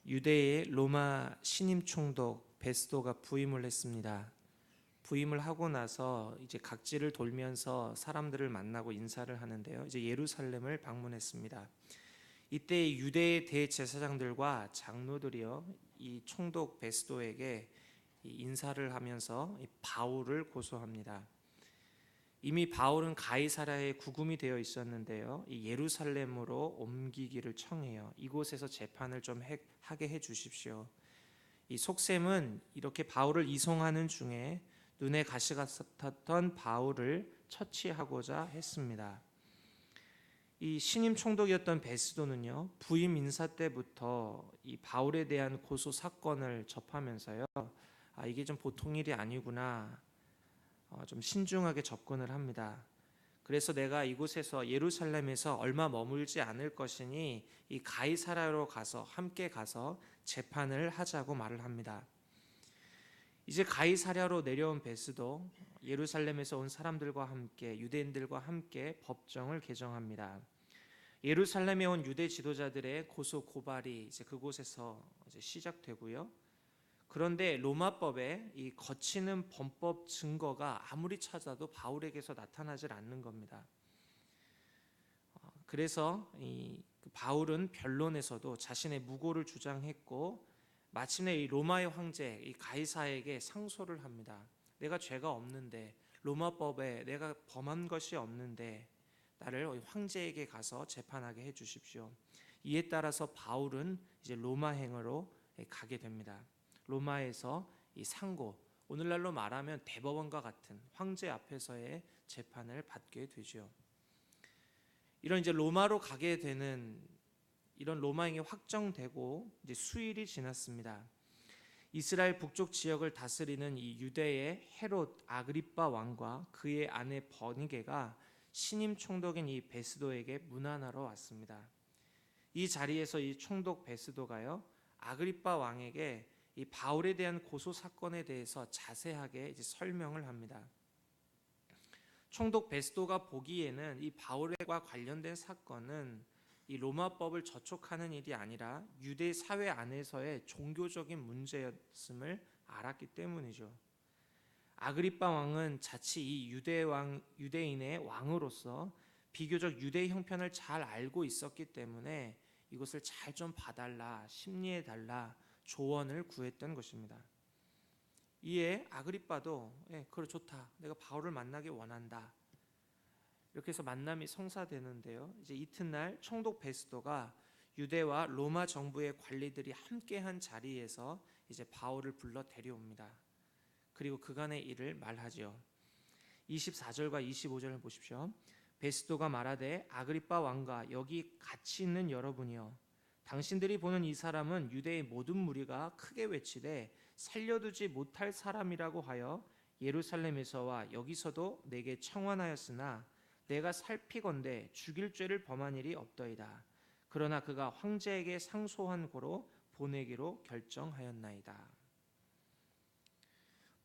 유대의 로마 신임 총독 베스도가 부임을 했습니다. 부임을 하고 나서 이제 각지를 돌면서 사람들을 만나고 인사를 하는데요. 이제 예루살렘을 방문했습니다. 이때 유대의 대제사장들과 장로들이요, 이 총독 베스도에게 인사를 하면서 바울을 고소합니다. 이미 바울은 가이사랴에 구금이 되어 있었는데요, 이 예루살렘으로 옮기기를 청해요. 이곳에서 재판을 좀 하게 해 주십시오. 이 속셈은 이렇게 바울을 이송하는 중에 눈에 가시가 섰던 바울을 처치하고자 했습니다. 이 신임 총독이었던 베스도는요, 부임 인사 때부터 이 바울에 대한 고소 사건을 접하면서요, 이게 좀 보통 일이 아니구나, 좀 신중하게 접근을 합니다. 그래서 내가 이곳에서 예루살렘에서 얼마 머물지 않을 것이니 이 가이사랴로 함께 가서 재판을 하자고 말을 합니다. 이제 가이사랴로 내려온 베스도 예루살렘에서 온 사람들과 함께 유대인들과 함께 법정을 개정합니다. 예루살렘에 온 유대 지도자들의 고소 고발이 이제 그곳에서 이제 시작되고요. 그런데 로마법에 이 거치는 범법 증거가 아무리 찾아도 바울에게서 나타나질 않는 겁니다. 그래서 이 바울은 변론에서도 자신의 무고를 주장했고 마침내 이 로마의 황제 이 가이사에게 상소를 합니다. 내가 죄가 없는데, 로마법에 내가 범한 것이 없는데 나를 황제에게 가서 재판하게 해 주십시오. 이에 따라서 바울은 이제 로마행으로 가게 됩니다. 로마에서 이 상고, 오늘날로 말하면 대법원과 같은 황제 앞에서의 재판을 받게 되죠. 이런 이제 로마로 가게 되는 이런 로마행이 확정되고 이제 수일이 지났습니다. 이스라엘 북쪽 지역을 다스리는 이 유대의 헤롯 아그리빠 왕과 그의 아내 버니게가 신임 총독인 이 베스도에게 문안하러 왔습니다. 이 자리에서 이 총독 베스도가요, 아그리빠 왕에게 이 바울에 대한 고소 사건에 대해서 자세하게 이제 설명을 합니다. 총독 베스도가 보기에는 이 바울과 관련된 사건은 이 로마법을 저촉하는 일이 아니라 유대 사회 안에서의 종교적인 문제였음을 알았기 때문이죠. 아그리빠 왕은 자칫 이 유대인의 왕으로서 비교적 유대 형편을 잘 알고 있었기 때문에 이것을 잘 좀 봐달라, 심리해달라 조언을 구했던 것입니다. 이에 아그리빠도 그래, 좋다, 내가 바울을 만나기 원한다, 이렇게 해서 만남이 성사되는데요. 이제 이튿날 총독 베스도가 유대와 로마 정부의 관리들이 함께한 자리에서 이제 바울을 불러 데려옵니다. 그리고 그간의 일을 말하지요. 24절과 25절을 보십시오. 베스도가 말하되 아그리빠 왕과 여기 같이 있는 여러분이여, 당신들이 보는 이 사람은 유대의 모든 무리가 크게 외치되 살려두지 못할 사람이라고 하여 예루살렘에서와 여기서도 내게 청환하였으나 내가 살피건대 죽일 죄를 범한 일이 없더이다. 그러나 그가 황제에게 상소한 고로 보내기로 결정하였나이다.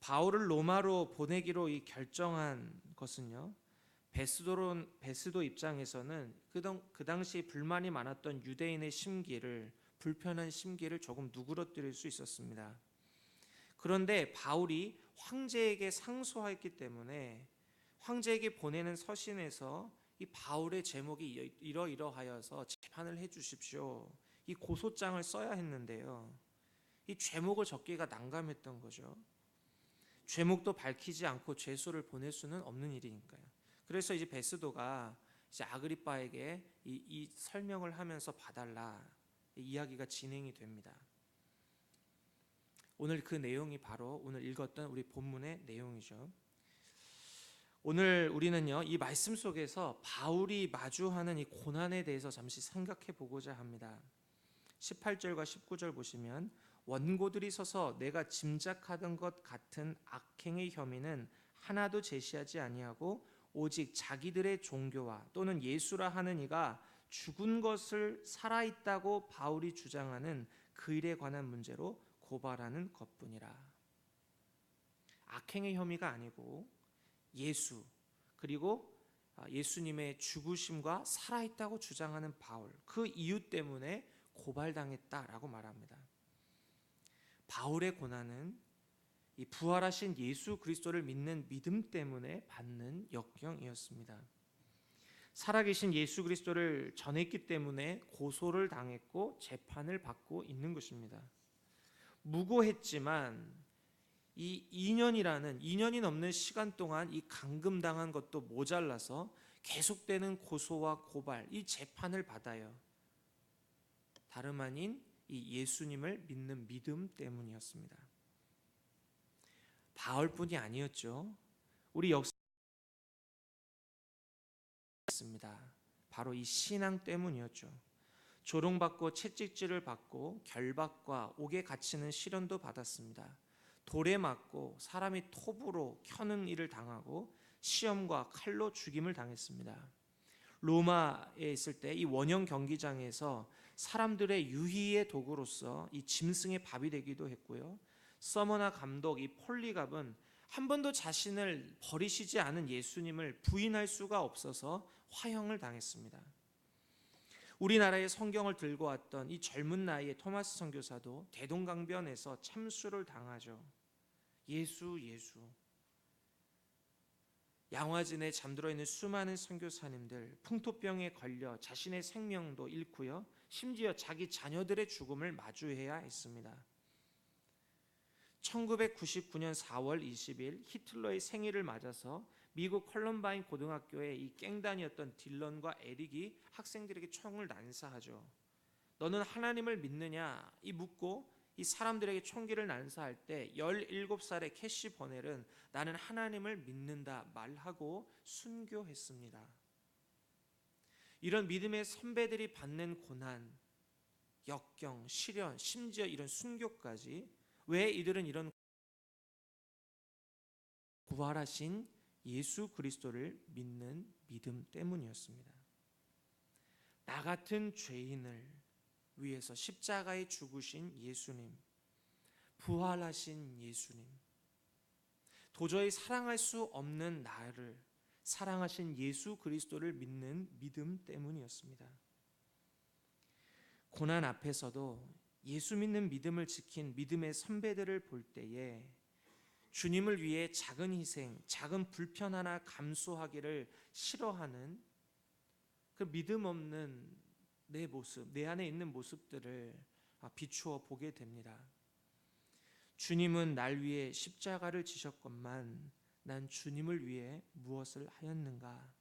바울을 로마로 보내기로 결정한 것은요, 베스도 입장에서는 그 당시 불만이 많았던 유대인의 불편한 심기를 조금 누그러뜨릴 수 있었습니다. 그런데 바울이 황제에게 상소했기 때문에 황제에게 보내는 서신에서 이 바울의 제목이 이러이러하여서 재판을 해 주십시오, 이 고소장을 써야 했는데요, 이 죄목을 적기가 난감했던 거죠. 죄목도 밝히지 않고 죄수를 보낼 수는 없는 일이니까요. 그래서 이제 베스도가 이제 아그리빠에게 이 설명을 하면서 봐달라, 이야기가 진행이 됩니다. 오늘 그 내용이 바로 오늘 읽었던 우리 본문의 내용이죠. 오늘 우리는요, 이 말씀 속에서 바울이 마주하는 이 고난에 대해서 잠시 생각해 보고자 합니다. 18절과 19절 보시면, 원고들이 서서 내가 짐작하던 것 같은 악행의 혐의는 하나도 제시하지 아니하고 오직 자기들의 종교와 또는 예수라 하는 이가 죽은 것을 살아있다고 바울이 주장하는 그 일에 관한 문제로 고발하는 것뿐이라. 악행의 혐의가 아니고 예수, 그리고 예수님의 죽으심과 살아있다고 주장하는 바울, 그 이유 때문에 고발당했다라고 말합니다. 바울의 고난은 이 부활하신 예수 그리스도를 믿는 믿음 때문에 받는 역경이었습니다. 살아계신 예수 그리스도를 전했기 때문에 고소를 당했고 재판을 받고 있는 것입니다. 무고했지만 이 2년이 넘는 시간 동안 이 감금당한 것도 모자라서 계속되는 고소와 고발, 이 재판을 받아요. 다름 아닌 이 예수님을 믿는 믿음 때문이었습니다. 바울뿐이 아니었죠. 우리 역사입니다. 바로 이 신앙 때문이었죠. 조롱받고 채찍질을 받고 결박과 옥에 갇히는 시련도 받았습니다. 돌에 맞고 사람이 톱으로 켜는 일을 당하고 시험과 칼로 죽임을 당했습니다. 로마에 있을 때 이 원형 경기장에서 사람들의 유희의 도구로서 이 짐승의 밥이 되기도 했고요. 서머나 감독 이 폴리갑은 한 번도 자신을 버리시지 않은 예수님을 부인할 수가 없어서 화형을 당했습니다. 우리나라의 성경을 들고 왔던 이 젊은 나이의 토마스 선교사도 대동강변에서 참수를 당하죠. 예수. 양화진에 잠들어 있는 수많은 선교사님들, 풍토병에 걸려 자신의 생명도 잃고요. 심지어 자기 자녀들의 죽음을 마주해야 했습니다. 1999년 4월 20일 히틀러의 생일을 맞아서 미국 컬럼바인 고등학교의 이 깽단이었던 딜런과 에릭이 학생들에게 총을 난사하죠. 너는 하나님을 믿느냐? 이 묻고 이 사람들에게 총기를 난사할 때 17살의 캐시 버넬은 나는 하나님을 믿는다 말하고 순교했습니다. 이런 믿음의 선배들이 받는 고난, 역경, 시련, 심지어 이런 순교까지 왜 이들은 이런 부활하신 예수 그리스도를 믿는 믿음 때문이었습니다. 나 같은 죄인을 위해서 십자가에 죽으신 예수님, 부활하신 예수님, 도저히 사랑할 수 없는 나를 사랑하신 예수 그리스도를 믿는 믿음 때문이었습니다. 고난 앞에서도 예수 믿는 믿음을 지킨 믿음의 선배들을 볼 때에 주님을 위해 작은 희생, 작은 불편 하나 감수하기를 싫어하는 그 믿음 없는 내 모습, 내 안에 있는 모습들을 비추어 보게 됩니다. 주님은 날 위해 십자가를 지셨건만 난 주님을 위해 무엇을 하였는가?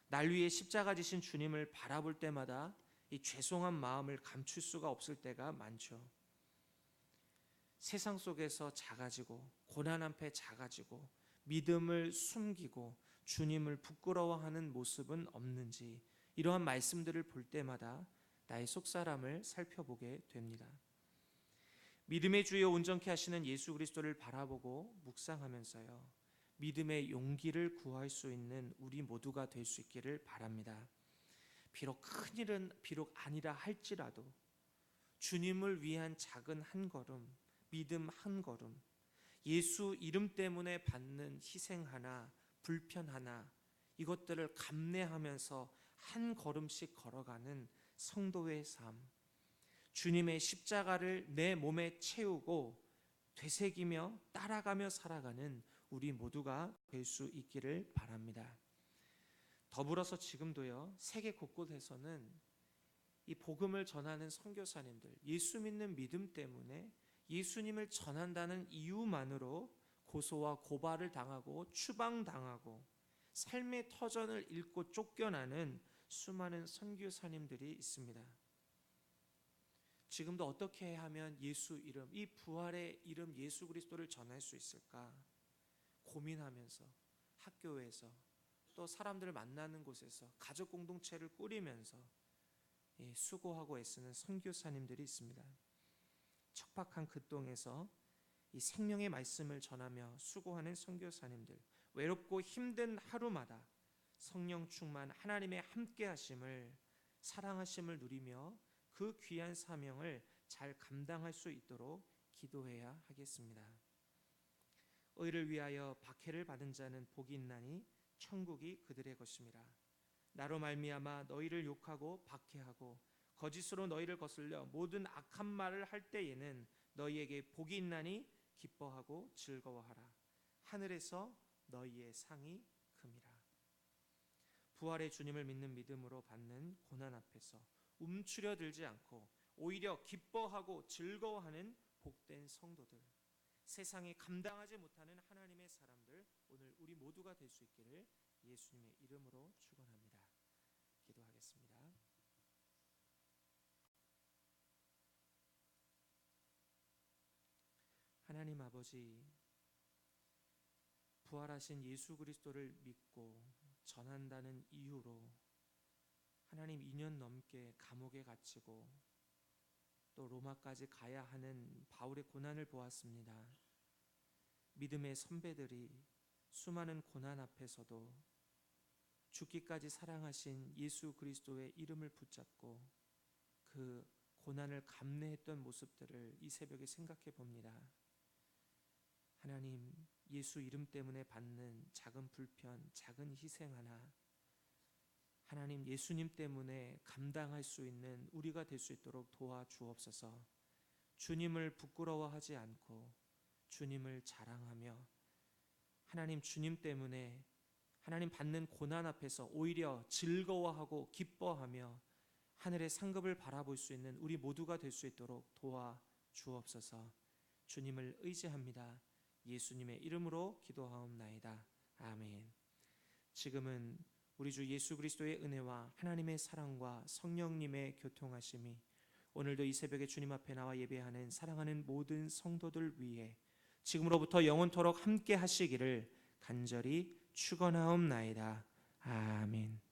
날 위해 십자가 지신 주님을 바라볼 때마다 이 죄송한 마음을 감출 수가 없을 때가 많죠. 세상 속에서 작아지고 고난 앞에 작아지고 믿음을 숨기고 주님을 부끄러워하는 모습은 없는지 이러한 말씀들을 볼 때마다 나의 속사람을 살펴보게 됩니다. 믿음의 주여 온전케 하시는 예수 그리스도를 바라보고 묵상하면서요. 믿음의 용기를 구할 수 있는 우리 모두가 될 수 있기를 바랍니다. 비록 큰 일은 비록 아니라 할지라도 주님을 위한 작은 한 걸음, 믿음 한 걸음, 예수 이름 때문에 받는 희생 하나, 불편 하나, 이것들을 감내하면서 한 걸음씩 걸어가는 성도의 삶, 주님의 십자가를 내 몸에 채우고 되새기며 따라가며 살아가는 우리 모두가 될 수 있기를 바랍니다. 더불어서 지금도요, 세계 곳곳에서는 이 복음을 전하는 선교사님들, 예수 믿는 믿음 때문에 예수님을 전한다는 이유만으로 고소와 고발을 당하고 추방당하고 삶의 터전을 잃고 쫓겨나는 수많은 선교사님들이 있습니다. 지금도 어떻게 하면 예수 이름, 이 부활의 이름 예수 그리스도를 전할 수 있을까 고민하면서 학교에서 또 사람들을 만나는 곳에서 가족 공동체를 꾸리면서 수고하고 애쓰는 선교사님들이 있습니다. 척박한 그 땅에서 이 생명의 말씀을 전하며 수고하는 선교사님들, 외롭고 힘든 하루마다 성령 충만 하나님의 함께하심을 사랑하심을 누리며 그 귀한 사명을 잘 감당할 수 있도록 기도해야 하겠습니다. 의를 위하여 박해를 받은 자는 복이 있나니 천국이 그들의 것입니다. 나로 말미암아 너희를 욕하고 박해하고 거짓으로 너희를 거슬려 모든 악한 말을 할 때에는 너희에게 복이 있나니 기뻐하고 즐거워하라. 하늘에서 너희의 상이 큼이라. 부활의 주님을 믿는 믿음으로 받는 고난 앞에서 움츠려들지 않고 오히려 기뻐하고 즐거워하는 복된 성도들, 세상이 감당하지 못하는 하나님의 사람들, 오늘 우리 모두가 될 수 있기를 예수님의 이름으로 축원합니다. 기도하겠습니다. 하나님 아버지, 부활하신 예수 그리스도를 믿고 전한다는 이유로 하나님 2년 넘게 감옥에 갇히고 또 로마까지 가야 하는 바울의 고난을 보았습니다. 믿음의 선배들이 수많은 고난 앞에서도 죽기까지 사랑하신 예수 그리스도의 이름을 붙잡고 그 고난을 감내했던 모습들을 이 새벽에 생각해 봅니다. 하나님, 예수 이름 때문에 받는 작은 불편, 작은 희생 하나, 하나님 예수님 때문에 감당할 수 있는 우리가 될 수 있도록 도와주옵소서. 주님을 부끄러워하지 않고 주님을 자랑하며 하나님 주님 때문에 하나님 받는 고난 앞에서 오히려 즐거워하고 기뻐하며 하늘의 상급을 바라볼 수 있는 우리 모두가 될 수 있도록 도와주옵소서. 주님을 의지합니다. 예수님의 이름으로 기도하옵나이다. 아멘. 지금은 우리 주 예수 그리스도의 은혜와 하나님의 사랑과 성령님의 교통하심이 오늘도 이 새벽에 주님 앞에 나와 예배하는 사랑하는 모든 성도들 위해 지금으로부터 영원토록 함께 하시기를 간절히 축원하옵나이다. 아멘.